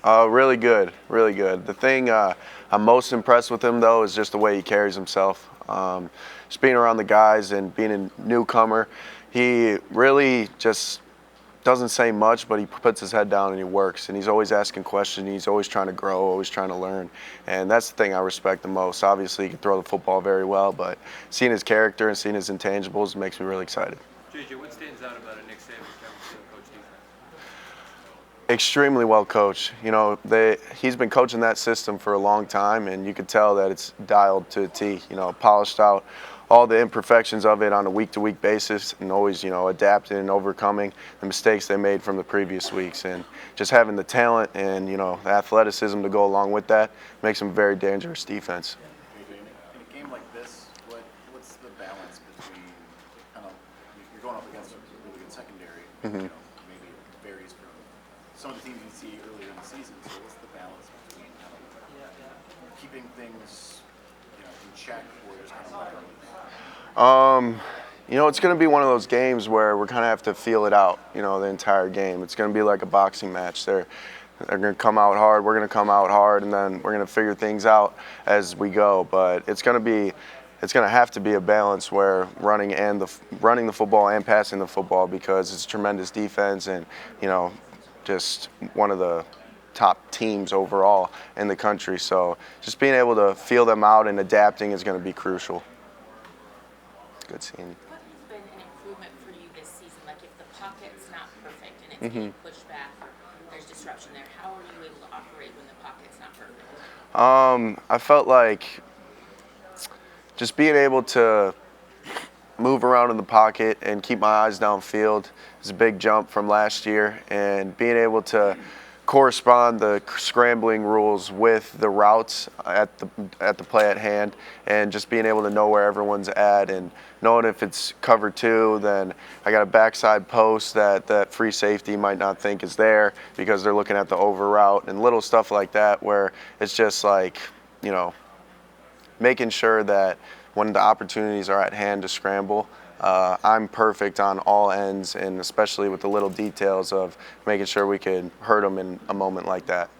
Really good, really good. The thing I'm most impressed with him, though, is just the way he carries himself. Just being around the guys and being a newcomer, he really just doesn't say much, but he puts his head down and he works. And he's always asking questions. He's always trying to grow, always trying to learn. And that's the thing I respect the most. Obviously, he can throw the football very well, but seeing his character and seeing his intangibles makes me really excited. JJ, what stands out about a Nick Saban coach defense? Extremely well coached. You know, he's been coaching that system for a long time, and you could tell that it's dialed to a T. You know, polished out all the imperfections of it on a week-to-week basis, and always, you know, adapting and overcoming the mistakes they made from the previous weeks. And just having the talent and, you know, the athleticism to go along with that makes them a very dangerous defense. In a game like this, what's the balance between kind of you're going up against a really good secondary? You know, maybe it varies from some of the teams you see earlier in the season. So what's the balance between kind of keeping things, you know, in check or just kind of letting them? You know, it's going to be one of those games where we're kind of have to feel it out, you know, the entire game. It's going to be like a boxing match. They're going to come out hard, we're going to come out hard, and then we're going to figure things out as we go. But it's going to have to be a balance where running the football and passing the football, because it's tremendous defense and, you know, just one of the top teams overall in the country. So just being able to feel them out and adapting is going to be crucial. Good seeing you. What has been an improvement for you this season? Like if the pocket's not perfect and it's getting pushed back or there's disruption there, how are you able to operate when the pocket's not perfect? I felt like just being able to move around in the pocket and keep my eyes downfield is a big jump from last year, and being able to correspond the scrambling rules with the routes at the play at hand, and just being able to know where everyone's at, and knowing if it's cover two, then I got a backside post that free safety might not think is there because they're looking at the over route, and little stuff like that where it's just like, you know, making sure that when the opportunities are at hand to scramble, I'm perfect on all ends, and especially with the little details of making sure we can hurt them in a moment like that.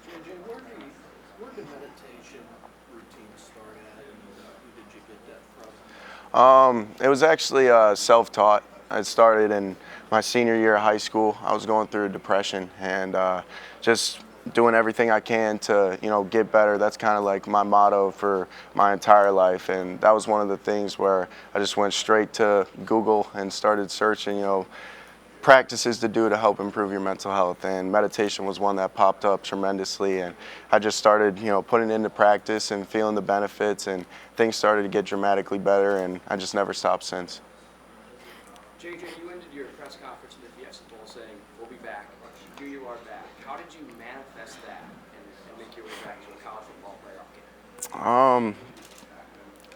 JJ, where did meditation routine start at, and who did you get that from? It was actually self-taught. I started in my senior year of high school. I was going through a depression, and just doing everything I can to, you know, get better. That's kind of like my motto for my entire life, and that was one of the things where I just went straight to Google and started searching, you know, practices to do to help improve your mental health, and meditation was one that popped up tremendously, and I just started, you know, putting it into practice and feeling the benefits, and things started to get dramatically better, and I just never stopped since. JJ, you ended your press conference with the Fiesta Bowl saying, "We'll be back. You are back." How did you manifest that and make your way back to a college football playoff game?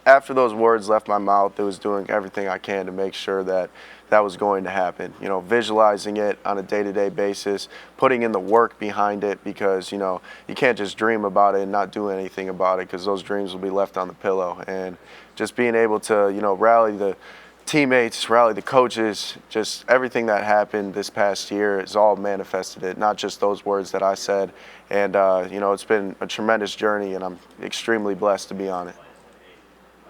After those words left my mouth, it was doing everything I can to make sure that that was going to happen. You know, visualizing it on a day-to-day basis, putting in the work behind it, because, you know, you can't just dream about it and not do anything about it, because those dreams will be left on the pillow. And just being able to, you know, rally the teammates, rally the coaches, just everything that happened this past year is all manifested it, not just those words that I said. And, you know, it's been a tremendous journey, and I'm extremely blessed to be on it.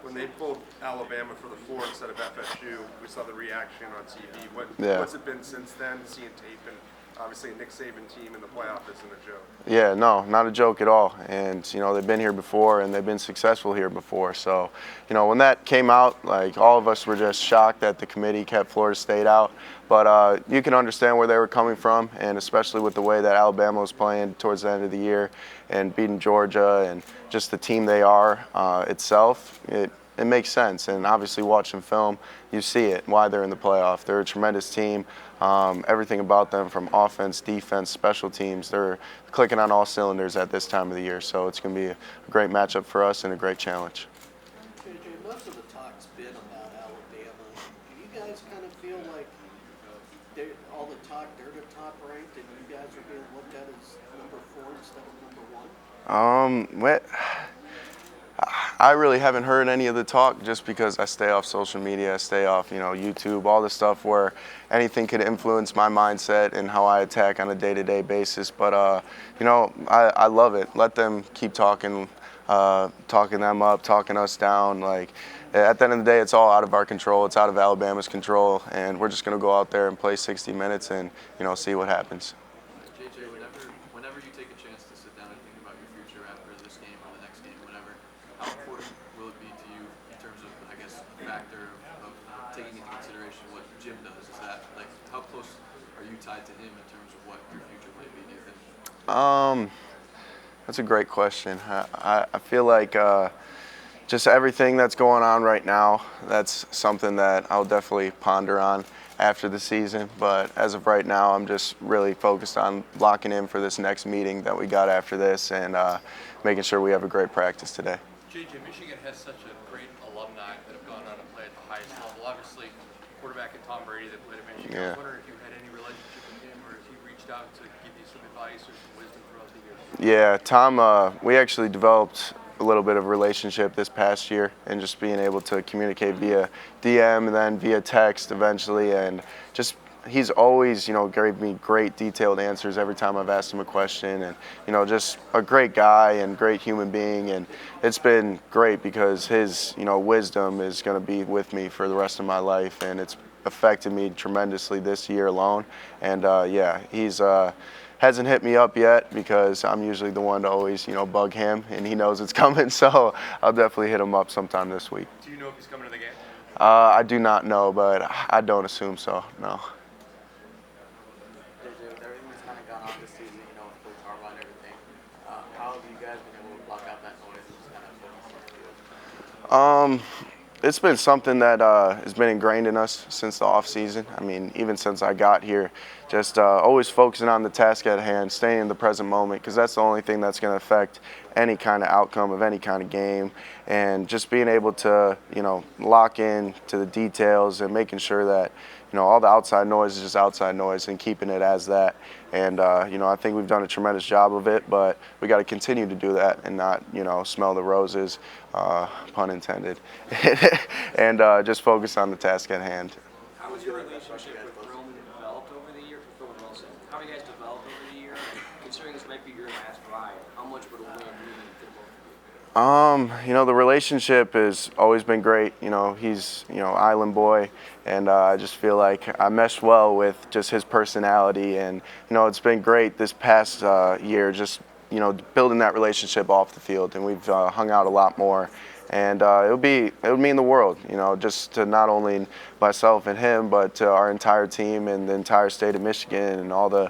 When they pulled Alabama for the 4 instead of FSU, we saw the reaction on TV. Yeah. What's it been since then, seeing tape, and obviously a Nick Saban team in the playoff isn't a joke? Yeah, no, not a joke at all. And, you know, they've been here before, and they've been successful here before. So, you know, when that came out, like, all of us were just shocked that the committee kept Florida State out. But you can understand where they were coming from, and especially with the way that Alabama was playing towards the end of the year and beating Georgia and just the team they are itself, it makes sense. And obviously watching film, you see it, why they're in the playoff. They're a tremendous team. Everything about them, from offense, defense, special teams, they're clicking on all cylinders at this time of the year. So it's going to be a great matchup for us and a great challenge. JJ, most of the talk's been about Alabama. Do you guys kind of feel like all the talk, they're the top ranked, and you guys are being looked at as number 4 instead of number 1? I really haven't heard any of the talk just because I stay off social media, I stay off, YouTube, all the stuff where anything could influence my mindset and how I attack on a day-to-day basis. But, I love it. Let them keep talking, talking them up, talking us down. Like, at the end of the day, it's all out of our control. It's out of Alabama's control, and we're just going to go out there and play 60 minutes and, see what happens. JJ, whenever you take a chance to sit down and think about your future after this game or the next game, whatever, how important will it be to you in terms of, I guess, a factor of taking into consideration what Jim does? Is that, like, how close are you tied to him in terms of what your future might be, do you think? That's a great question. I feel like just everything that's going on right now, that's something that I'll definitely ponder on after the season. But as of right now, I'm just really focused on locking in for this next meeting that we got after this and making sure we have a great practice today. JJ, Michigan has such a great alumni that have gone on to play at the highest level. Obviously, quarterback and Tom Brady that played at Michigan. I Yeah. was wondering if you had any relationship with him or if he reached out to give you some advice or some wisdom throughout the years. Yeah, Tom, we actually developed a little bit of a relationship this past year and just being able to communicate via DM and then via text eventually. And just he's always, gave me great detailed answers every time I've asked him a question. And, just a great guy and great human being. And it's been great because his, wisdom is going to be with me for the rest of my life. And it's affected me tremendously this year alone. And, he's hasn't hit me up yet because I'm usually the one to always, bug him, and he knows it's coming. So I'll definitely hit him up sometime this week. Do you know if he's coming to the game? I do not know, but I don't assume so, no. JJ, with everything that's kind of gone on this season, with Coach Harbaugh and everything, how have you guys been able to block out that noise and just kind of focus on the field? It's been something that has been ingrained in us since the off season. I mean, even since I got here, just always focusing on the task at hand, staying in the present moment, because that's the only thing that's going to affect any kind of outcome of any kind of game. And just being able to, lock in to the details and making sure that, all the outside noise is just outside noise and keeping it as that. And, I think we've done a tremendous job of it, but we got to continue to do that and not, smell the roses, pun intended, and just focus on the task at hand. How has your relationship with Roman developed over the year? Roman Wilson. How have you guys developed over the year? Considering this might be your last ride, how much would a win mean for both of you? The relationship has always been great. He's, island boy, and I just feel like I meshed well with just his personality, and, it's been great this past year, just, building that relationship off the field, and we've hung out a lot more. And it would mean the world, just to not only myself and him, but to our entire team and the entire state of Michigan and all the,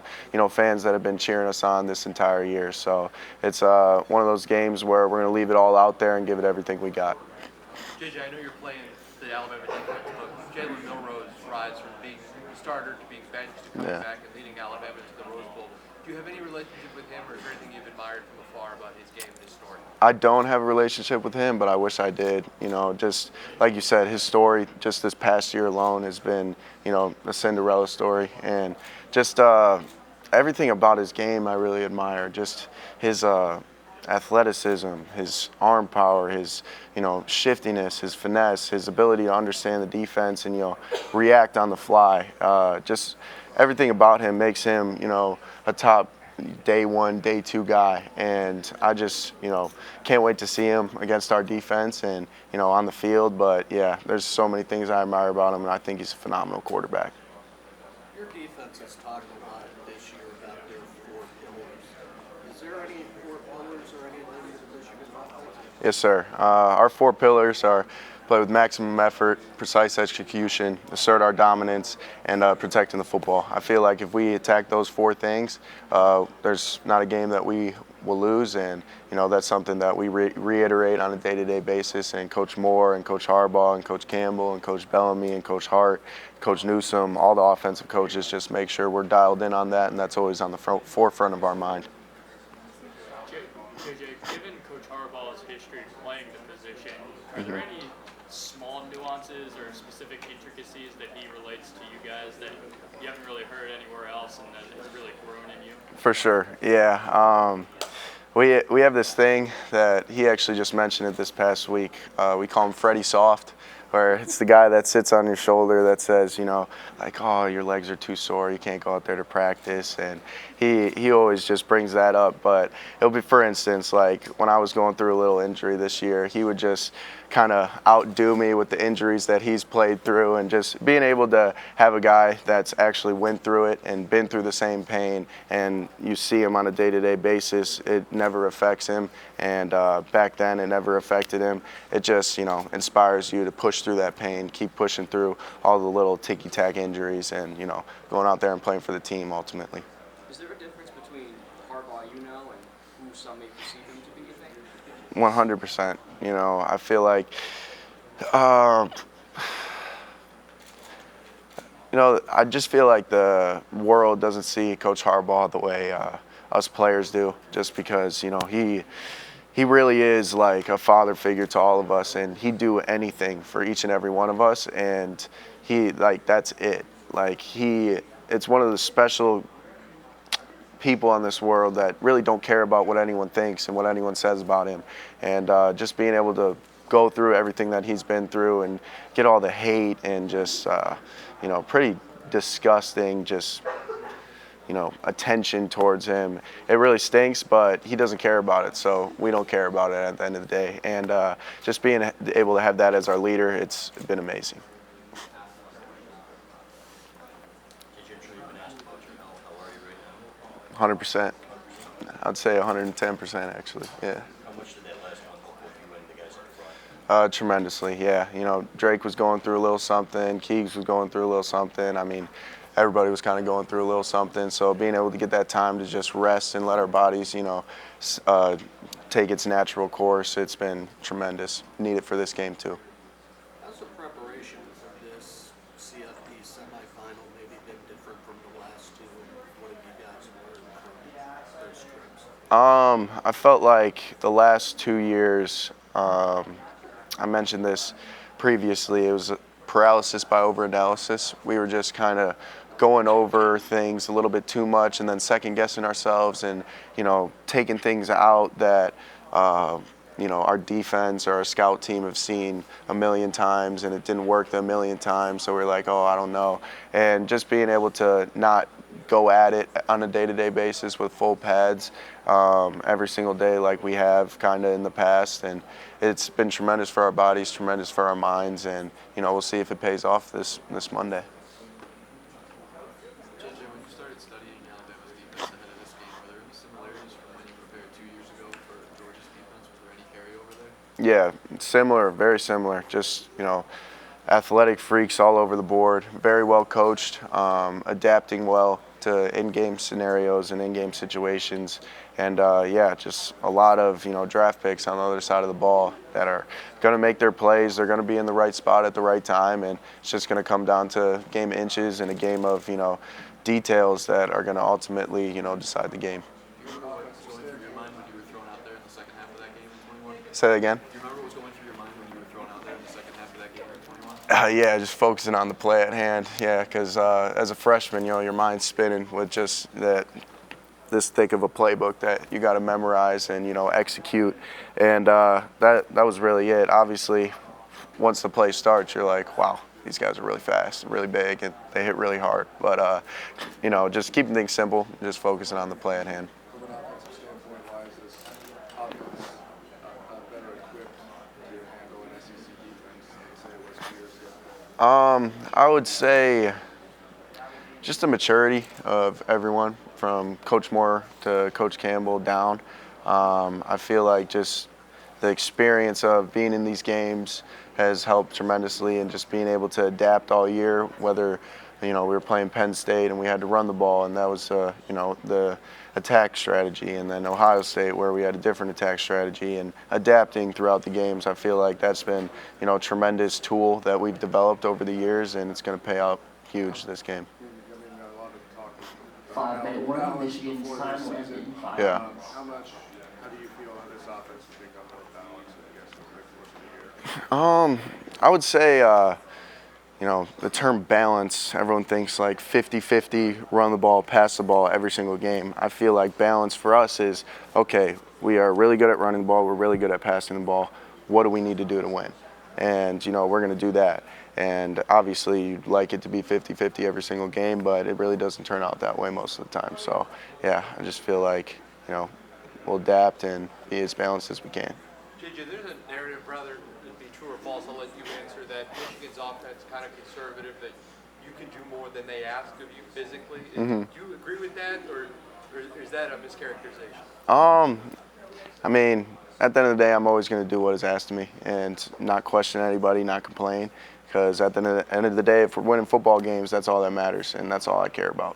fans that have been cheering us on this entire year. So it's one of those games where we're going to leave it all out there and give it everything we got. JJ, I know you're playing the Alabama defense, but Jalen Milroe's rise from being a starter to being benched to coming back and leading Alabama to the Rose Bowl. Do you have any relationship with him, or is there anything you've admired from afar about his game and his story? I don't have a relationship with him, but I wish I did. Just like you said, his story just this past year alone has been, a Cinderella story. And just everything about his game I really admire. Just his athleticism, his arm power, his, shiftiness, his finesse, his ability to understand the defense and, react on the fly. Just everything about him makes him, a top day one, day two guy. And I just, can't wait to see him against our defense and, on the field. But, yeah, there's so many things I admire about him, and I think he's a phenomenal quarterback. Your defense has talked a lot this year about their four pillars. Is there any four pillars or anything in the Michigan offense? Yes, sir. Our four pillars are play with maximum effort, precise execution, assert our dominance, and protecting the football. I feel like if we attack those four things, there's not a game that we will lose, and that's something that we reiterate on a day-to-day basis. And Coach Moore and Coach Harbaugh and Coach Campbell and Coach Bellamy and Coach Hart, Coach Newsome, all the offensive coaches just make sure we're dialed in on that, and that's always on the forefront of our mind. JJ, given Coach Harbaugh's history playing the position, are there any small nuances or specific intricacies that he relates to you guys that you haven't really heard anywhere else and that has really grown in you? For sure, yeah. we have this thing that he actually just mentioned it this past week. We call him Freddie Soft, where it's the guy that sits on your shoulder that says, you know, like, oh, your legs are too sore, you can't go out there to practice. And he always just brings that up. But it'll be, for instance, like when I was going through a little injury this year, he would just kind of outdo me with the injuries that he's played through, and just being able to have a guy that's actually went through it and been through the same pain, and you see him on a day-to-day basis, it never affects him. And back then it never affected him. It just, you know, inspires you to push through that pain, keep pushing through all the little ticky-tack injuries, and, you know, going out there and playing for the team ultimately. Is there a difference between the Harbaugh you know and who some may perceive him to be, you think? 100%. You know, I feel like, you know, I just feel like the world doesn't see Coach Harbaugh the way us players do, just because, you know, he really is like a father figure to all of us, and he'd do anything for each and every one of us, and that's it. Like, it's one of the special people on this world that really don't care about what anyone thinks and what anyone says about him. And just being able to go through everything that he's been through and get all the hate and just, you know, pretty disgusting, just, you know, attention towards him. It really stinks, but he doesn't care about it, so we don't care about it at the end of the day. And just being able to have that as our leader, it's been amazing. 100%. I'd say 110% actually. Yeah. How much did that last month help with you and the guys up front? Tremendously, yeah. You know, Drake was going through a little something. Keegs was going through a little something. I mean, everybody was kind of going through a little something. So being able to get that time to just rest and let our bodies, you know, take its natural course, it's been tremendous. Need it for this game too. How's the preparation for this CFP semifinal maybe been different from the last two? What have you guys learned from those trips? I felt like the last 2 years, I mentioned this previously, it was paralysis by overanalysis. We were just kind of going over things a little bit too much and then second guessing ourselves, and, you know, taking things out that, you know, our defense or our scout team have seen a million times, and it didn't work the 1,000,000 times. So we're like, oh, I don't know. And just being able to not go at it on a day-to-day basis with full pads every single day like we have kind of in the past. And it's been tremendous for our bodies, tremendous for our minds, and, you know, we'll see if it pays off this Monday. JJ, when you started studying Alabama's defense ahead of this game, were there any similarities from when you prepared 2 years ago for Georgia's defense? Was there any carryover there? Yeah, similar, very similar. Just, you know, athletic freaks all over the board, very well coached, adapting well to in-game scenarios and in-game situations. And yeah, just a lot of, you know, draft picks on the other side of the ball that are going to make their plays. They're going to be in the right spot at the right time, and it's just going to come down to game inches and a game of, you know, details that are going to ultimately, you know, decide the game. Do you remember what was going through your mind when you were thrown out there in the second half of that game in 21? Say that again? Do you remember what was going through your mind when you were thrown out there in the second half of that game in 21? Yeah, just focusing on the play at hand. Yeah, because as a freshman, you know, your mind's spinning with just this thick of a playbook that you got to memorize and, you know, execute. And that was really it. Obviously, once the play starts, you're like, wow, these guys are really fast, really big, and they hit really hard. But you know, just keeping things simple, just focusing on the play at hand. From an offensive standpoint, why is this offense better equipped to handle an SEC defense than it was 2 years ago? I would say just the maturity of everyone, from Coach Moore to Coach Campbell down. I feel like just the experience of being in these games has helped tremendously, and just being able to adapt all year, whether, you know, we were playing Penn State and we had to run the ball, and that was, you know, the attack strategy, and then Ohio State where we had a different attack strategy, and adapting throughout the games. I feel like that's been, you know, a tremendous tool that we've developed over the years, and it's going to pay out huge this game. I mean, a lot of talk 5-minute warning, Michigan's before time this will end season. in 5 Yeah. minutes. How do you feel this offense has become more balanced, I guess, over the course of the year? I would say the term balance, everyone thinks like 50-50, run the ball, pass the ball every single game. I feel like balance for us is, okay, we are really good at running the ball, we're really good at passing the ball. What do we need to do to win? And, we're going to do that. And obviously you'd like it to be 50-50 every single game, but it really doesn't turn out that way most of the time. So, yeah, I just feel like, we'll adapt and be as balanced as we can. JJ, there's a narrative, rather it be true or false, I'll let you answer, that Michigan's offense kind of conservative, that you can do more than they ask of you physically. Do you agree with that, or is that a mischaracterization? I mean, at the end of the day, I'm always going to do what is asked of me and not question anybody, not complain, because at the end of the day, if we're winning football games, that's all that matters, and that's all I care about.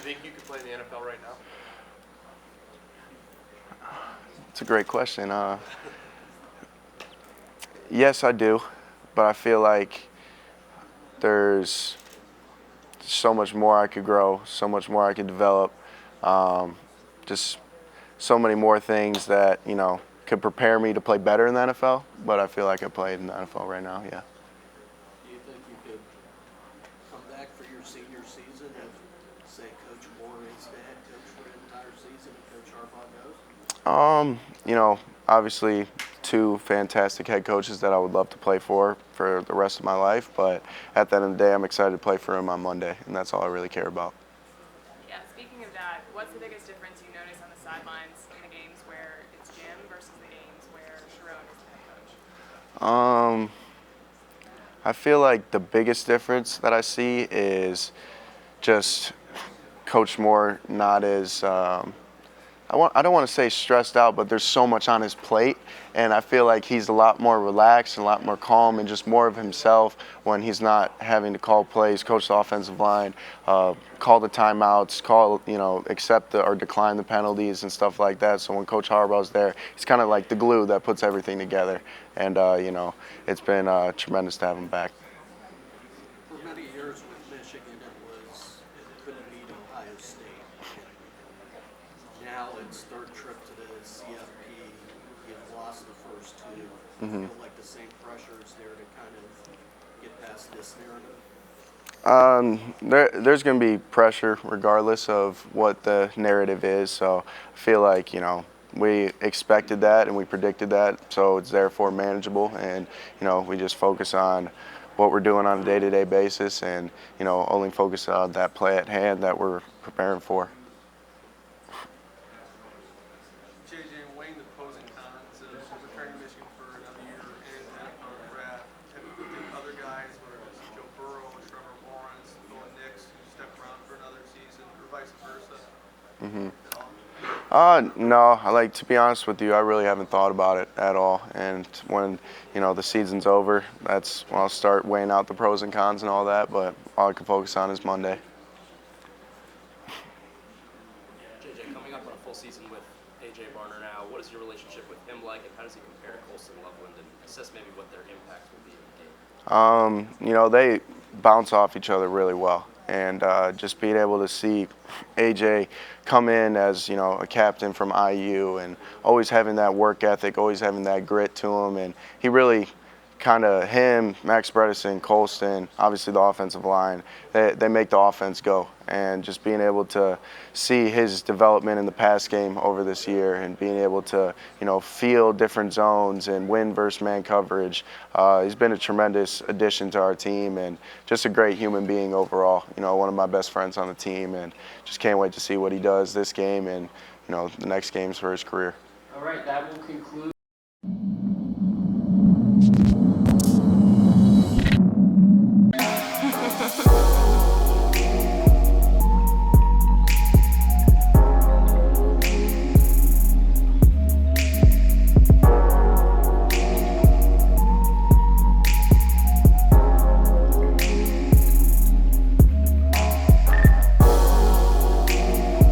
Do you think you could play in the NFL right now? It's a great question. Yes, I do, but I feel like there's so much more I could grow, so much more I could develop, just so many more things that, could prepare me to play better in the NFL, but I feel like I played in the NFL right now, yeah. Do you think you could come back for your senior season if, say, Coach Moore is the head coach for the entire season and Coach Harbaugh goes? Obviously two fantastic head coaches that I would love to play for the rest of my life, but at the end of the day, I'm excited to play for them on Monday, and that's all I really care about. Yeah, speaking of that, what's the biggest difference you notice on the sidelines in the games where it's Jim versus the games where Sharon is the head coach? I feel like the biggest difference that I see is just Coach Moore not as I don't want to say stressed out, but there's so much on his plate, and I feel like he's a lot more relaxed and a lot more calm and just more of himself when he's not having to call plays, coach the offensive line, call the timeouts, accept or decline the penalties and stuff like that. So when Coach Harbaugh's there, he's kind of like the glue that puts everything together, and it's been tremendous to have him back. For many years with Michigan, it couldn't beat Ohio State. Now it's third trip to the CFP. You've lost the first two. I feel like the same pressure is there to kind of get past this narrative. There's going to be pressure regardless of what the narrative is. So I feel like, we expected that and we predicted that, so it's therefore manageable, and we just focus on what we're doing on a day-to-day basis, and only focus on that play at hand that we're preparing for. JJ, weighing the pros and cons of returning to Michigan for another year and the NFL draft, have you looked at other guys, whether it's Joe Burrow, Trevor Lawrence, Bo Nix, who stepped around for another season, or vice versa? No, to be honest with you, I really haven't thought about it at all. And when, the season's over, that's when I'll start weighing out the pros and cons and all that, but all I can focus on is Monday. JJ, coming up on a full season with A.J. Barner now, what is your relationship with him like, and how does he compare to Colson Loveland, and assess maybe what their impact will be in the game? They bounce off each other really well. And just being able to see A.J. come in as, a captain from IU and always having that work ethic, always having that grit to him. And he really him, Max Bredesen, Colston, obviously the offensive line, they make the offense go. And just being able to see his development in the pass game over this year and being able to, feel different zones and win versus man coverage, he's been a tremendous addition to our team and just a great human being overall. One of my best friends on the team, and just can't wait to see what he does this game and, the next games for his career. All right, that will conclude.